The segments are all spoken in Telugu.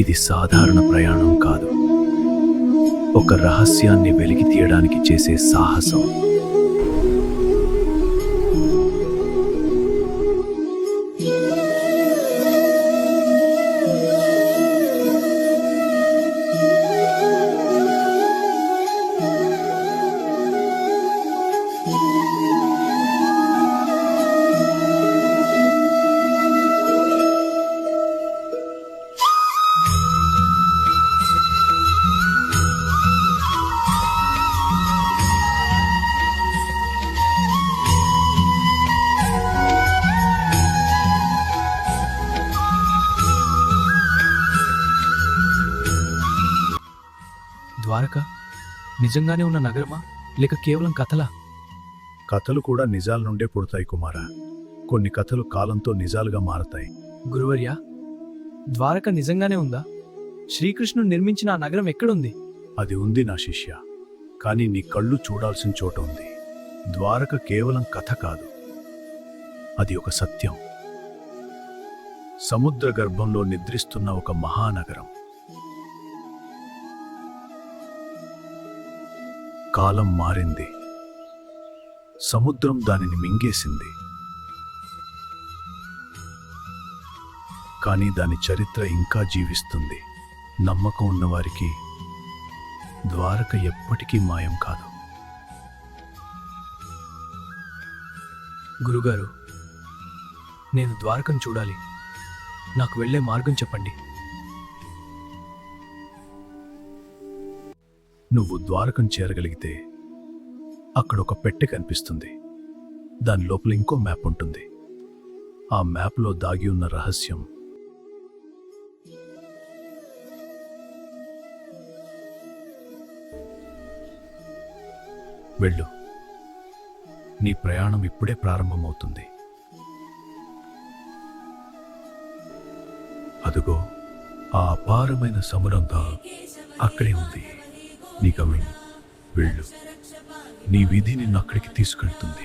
ఇది సాధారణ ప్రయాణం కాదు, ఒక రహస్యాన్ని వెలికి తీయడానికి చేసే సాహసం. ద్వారక నిజంగానే ఉన్న నగరమా, లేక కేవలం కథలా? కథలు కూడా నిజాల నుండే పుడతాయి కుమారా. కొన్ని కథలు కాలంతో నిజాలుగా మారతాయి. గురువర్యా, ద్వారక నిజంగానే ఉందా? శ్రీకృష్ణుడు నిర్మించిన ఆ నగరం ఎక్కడుంది? అది ఉంది నా శిష్య, కానీ నీ కళ్ళు చూడాల్సిన చోట ఉంది. ద్వారక కేవలం కథ కాదు, అది ఒక సత్యం. సముద్ర గర్భంలో నిద్రిస్తున్న ఒక మహానగరం. కాలం మారింది, సముద్రం దానిని మింగేసింది, కానీ దాని చరిత్ర ఇంకా జీవిస్తుంది. నమ్మకం ఉన్నవారికి ద్వారక ఎప్పటికీ మాయం కాదు. గురుగారు, నేను ద్వారకను చూడాలి. నాకు వెళ్ళే మార్గం చెప్పండి. నువ్వు ద్వారకం చేరగలిగితే అక్కడ ఒక పెట్టె కనిపిస్తుంది. దాని లోపల ఇంకో మ్యాప్ ఉంటుంది. ఆ మ్యాప్లో దాగి ఉన్న రహస్యం వెళ్ళు. నీ ప్రయాణం ఇప్పుడే ప్రారంభమవుతుంది. అదుగో ఆ అపారమైన సముద్రంగా అక్కడే ఉంది. నీ గమని వెళ్ళు. నీ విధి నిన్ను అక్కడికి తీసుకెళ్తుంది.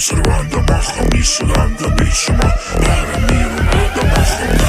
Surround the Maham, Islam, the Bishma, Paramir, the Maham.